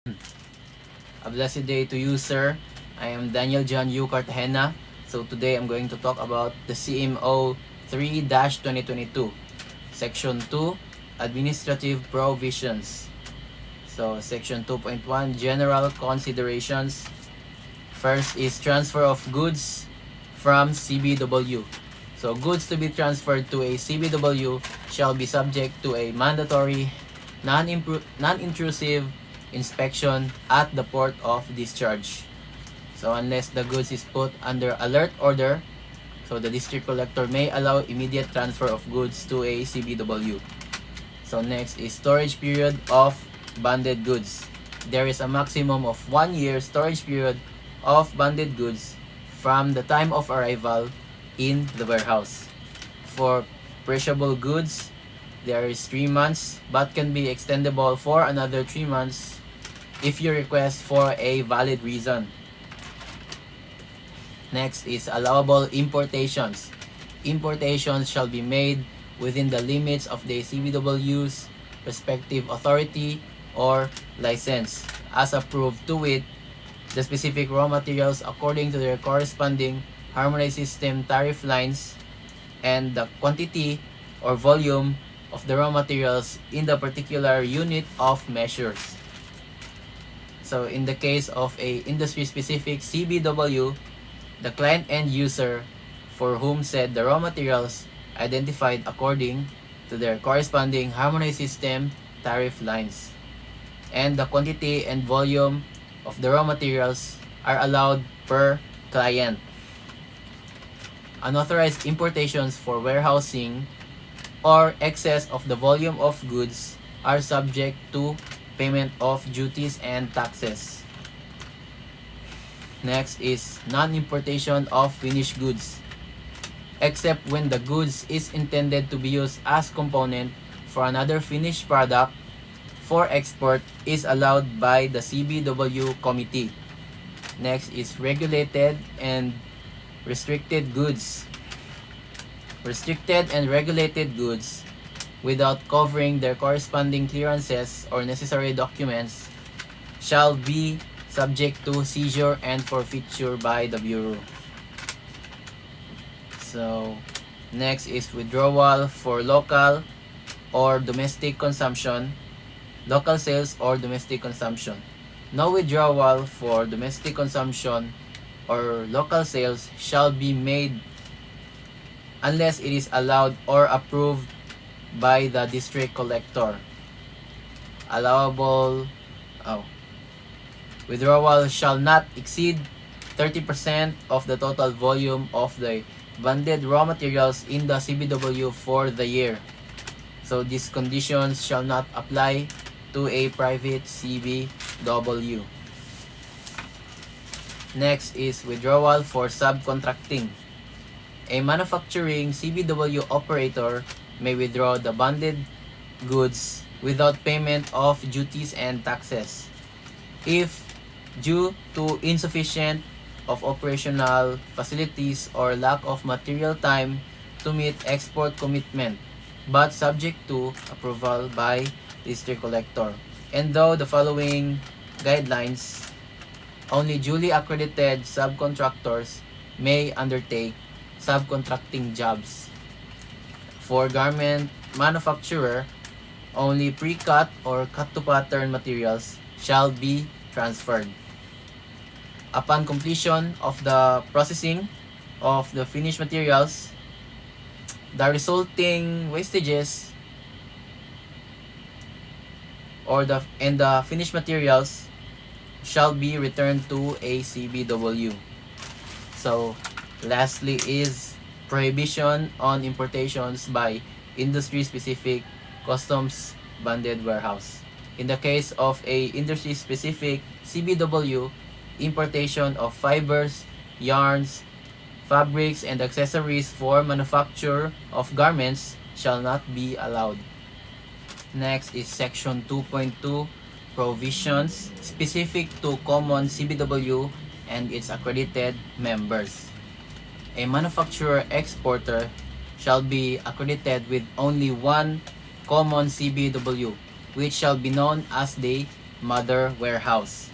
A blessed day to you, sir. I am Daniel John U. Cartagena. So today I'm going to talk about the CMO 3-2022, Section 2, Administrative Provisions. So Section 2.1, General Considerations. First is transfer of goods from CBW. So goods to be transferred to a CBW shall be subject to a mandatory non-intrusive inspection at the port of discharge. So unless the goods is put under alert order, so the district collector may allow immediate transfer of goods to a CBW. So next is storage period of bonded goods. There is a maximum of 1 year storage period of bonded goods from the time of arrival in the warehouse. For perishable goods, there is 3 months but can be extendable for another 3 months if you request for a valid reason. Next is allowable importations. Importations shall be made within the limits of the CBW's respective authority or license as approved, to wit, the specific raw materials according to their corresponding harmonized system tariff lines and the quantity or volume of the raw materials in the particular unit of measures. So in the case of a industry-specific CBW, the client end user for whom said the raw materials identified according to their corresponding harmonized system tariff lines, and the quantity and volume of the raw materials are allowed per client. Unauthorized importations for warehousing or excess of the volume of goods are subject to payment of duties and taxes. Next is non-importation of finished goods, except when the goods is intended to be used as component for another finished product for export is allowed by the CBW committee. Next is regulated and restricted goods. Restricted and regulated goods without covering their corresponding clearances or necessary documents shall be subject to seizure and forfeiture by the Bureau. So, next is withdrawal for local or domestic consumption, local sales or domestic consumption. No withdrawal for domestic consumption or local sales shall be made unless it is allowed or approved by the district collector. Allowable withdrawal shall not exceed 30% of the total volume of the bonded raw materials in the CBW for the year. So these conditions shall not apply to a private CBW. Next is withdrawal for subcontracting. A manufacturing CBW operator may withdraw the bonded goods without payment of duties and taxes if, due to insufficient of operational facilities or lack of material time to meet export commitment, but subject to approval by district collector. And though the following guidelines, only duly accredited subcontractors may undertake subcontracting jobs. For garment manufacturer, only pre-cut or cut-to-pattern materials shall be transferred. Upon completion of the processing of the finished materials, the resulting wastages and the finished materials shall be returned to a CBW. So, lastly is prohibition on importations by industry-specific customs bonded warehouse. In the case of a industry-specific CBW, importation of fibers, yarns, fabrics, and accessories for manufacture of garments shall not be allowed. Next is Section 2.2, provisions specific to common CBW and its accredited members. A manufacturer exporter shall be accredited with only one common CBW, which shall be known as the mother warehouse.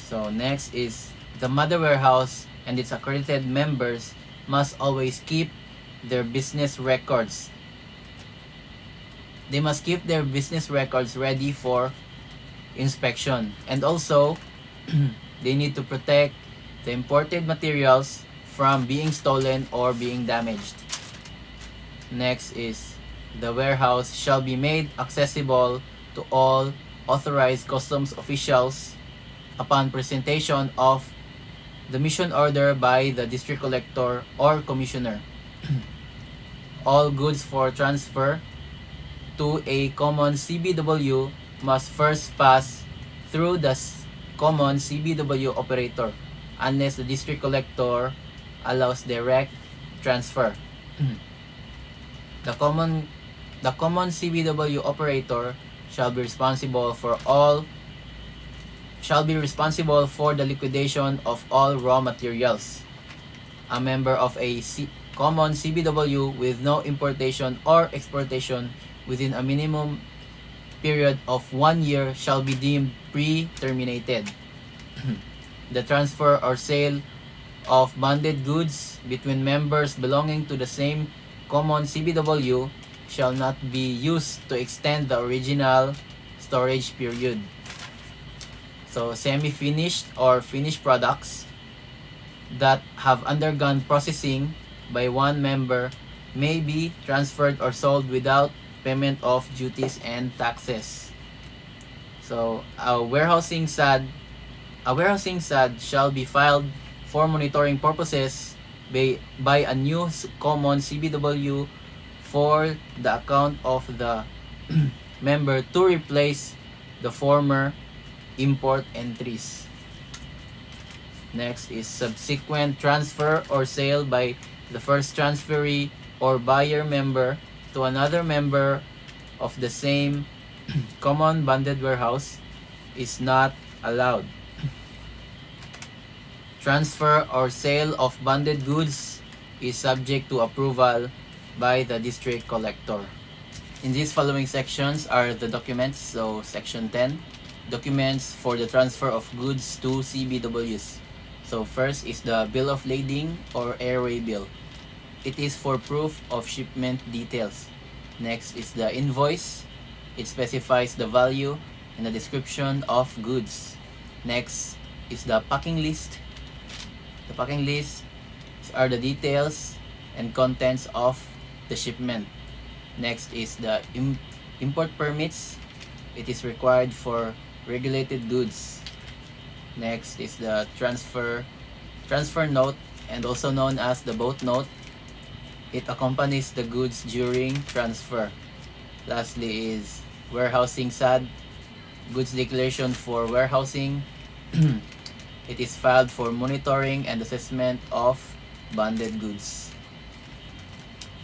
So next is the mother warehouse and its accredited members must always keep their business records. They must keep their business records ready for inspection. And also, they need to protect the imported materials from being stolen or being damaged. Next is the warehouse shall be made accessible to all authorized customs officials upon presentation of the mission order by the district collector or commissioner. All goods for transfer to a common CBW must first pass through the common CBW operator unless the district collector allows direct transfer. The common CBW operator shall be responsible for the liquidation of all raw materials. A member of a common CBW with no importation or exportation within a minimum period of 1 year shall be deemed pre-terminated. The transfer or sale of bonded goods between members belonging to the same common CBW shall not be used to extend the original storage period. So semi-finished or finished products that have undergone processing by one member may be transferred or sold without payment of duties and taxes. So a warehousing SAD shall be filed for monitoring purposes by a new common CBW for the account of the member to replace the former import entries. Next is subsequent transfer or sale by the first transferee or buyer member to another member of the same common bonded warehouse is not allowed. Transfer or sale of bonded goods is subject to approval by the district collector. In these following sections are the documents. So section 10, documents for the transfer of goods to CBWs. So first is the bill of lading or airway bill. It is for proof of shipment details. Next is the invoice. It specifies the value and the description of goods. Next is the packing list. The packing list are the details and contents of the shipment. Next is the import permits. It is required for regulated goods. Next is the transfer note, and also known as the boat note. It accompanies the goods during transfer. Lastly is warehousing SAD, goods declaration for warehousing. It is filed for monitoring and assessment of bonded goods.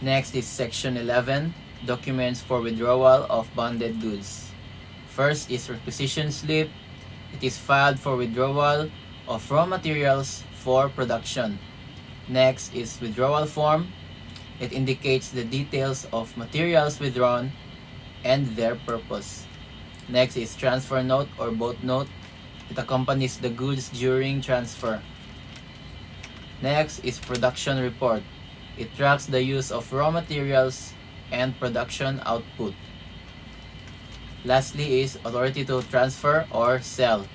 Next is section 11, documents for withdrawal of bonded goods. First is requisition slip. It is filed for withdrawal of raw materials for production. Next is withdrawal form. It indicates the details of materials withdrawn and their purpose. Next is transfer note or boat note. It accompanies the goods during transfer. Next is production report. It tracks the use of raw materials and production output. Lastly is authority to transfer or sell.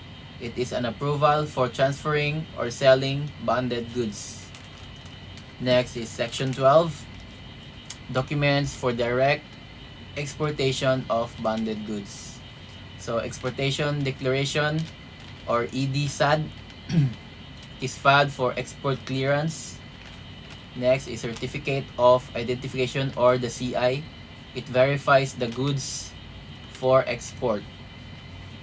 It is an approval for transferring or selling bonded goods. Next is section 12, documents for direct exportation of bonded goods. So exportation declaration or ED-SAD is filed for export clearance. Next is certificate of identification or the CI. It verifies the goods for export.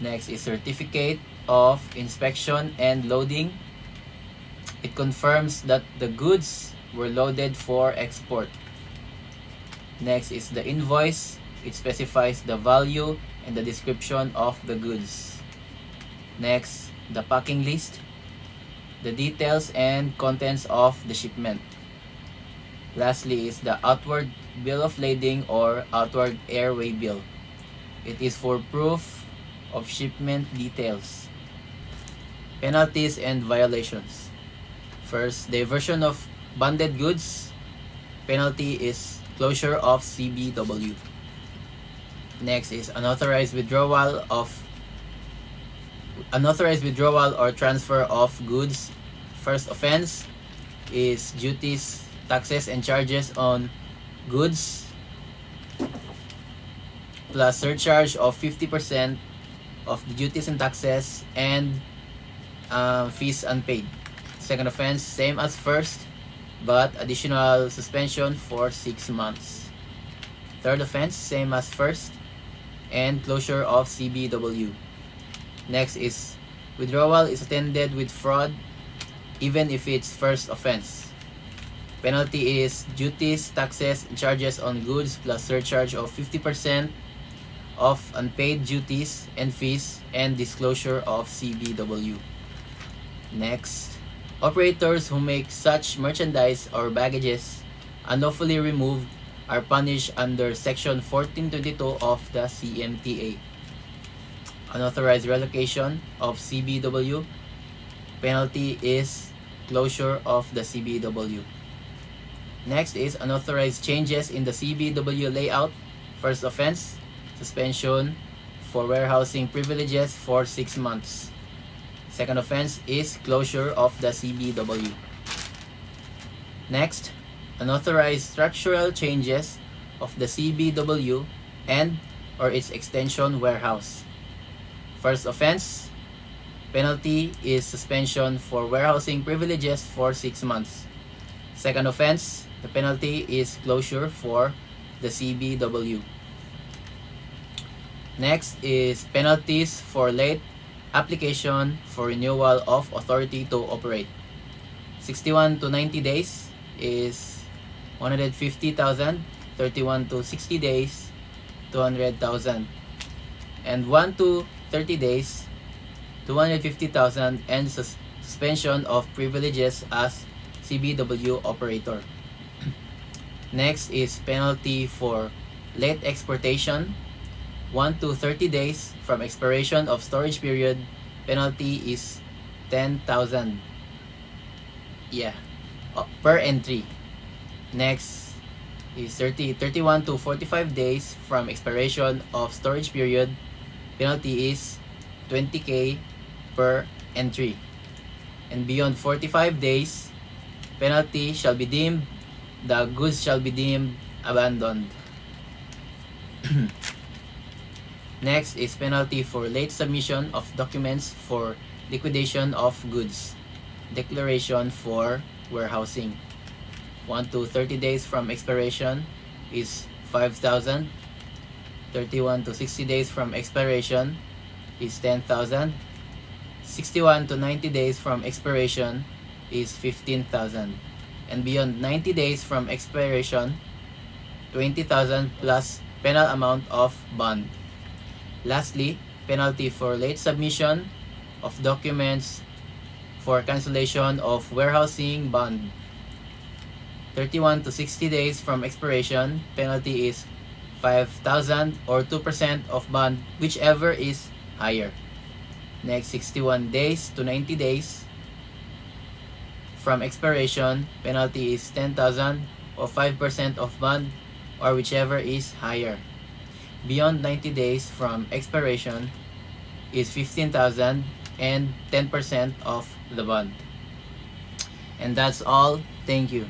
Next is certificate of inspection and loading. It confirms that the goods were loaded for export. Next is the invoice. It specifies the value and the description of the goods. Next, the packing list, the details and contents of the shipment. Lastly is the outward bill of lading or outward airway bill. It is for proof of shipment details. Penalties and violations. First, diversion of bonded goods. Penalty is closure of CBW. Next is unauthorized withdrawal or transfer of goods. First offense is duties, taxes, and charges on goods plus surcharge of 50% of the duties and taxes and fees unpaid. Second offense, same as first, but additional suspension for 6 months. Third offense, same as first, and closure of CBW. Next is withdrawal is attended with fraud, even if it's first offense. Penalty is duties, taxes, and charges on goods plus surcharge of 50% of unpaid duties and fees and disclosure of CBW. Next, operators who make such merchandise or baggages unlawfully removed are punished under Section 1422 of the CMTA. Unauthorized relocation of CBW, penalty is closure of the CBW. Next is unauthorized changes in the CBW layout. First offense, suspension for warehousing privileges for 6 months. Second offense is closure of the CBW. Next, unauthorized structural changes of the CBW and or its extension warehouse. First offense, penalty is suspension for warehousing privileges for 6 months. Second offense, the penalty is closure for the CBW. Next is penalties for late application for renewal of authority to operate. 61 to 90 days is 150,000, 31 to 60 days, 200,000, and 1 to 30 days, 250,000, and suspension of privileges as CBW operator. Next is penalty for late exportation. 1 to 30 days from expiration of storage period, penalty is 10,000. Per entry. Next is 31 to 45 days from expiration of storage period, penalty is 20k per entry. And beyond 45 days, penalty shall be deemed, the goods shall be deemed abandoned. Next is penalty for late submission of documents for liquidation of goods. Declaration for warehousing. 1 to 30 days from expiration is 5,000. 31 to 60 days from expiration is 10,000. 61 to 90 days from expiration is 15,000. And beyond 90 days from expiration, 20,000 plus penal amount of bond. Lastly, penalty for late submission of documents for cancellation of warehousing bond. 31 to 60 days from expiration, penalty is 5,000 or 2% of bond, whichever is higher. Next, 61 days to 90 days from expiration, penalty is 10,000 or 5% of bond, or whichever is higher. Beyond 90 days from expiration is 15,000 and 10% of the bond. And that's all. Thank you.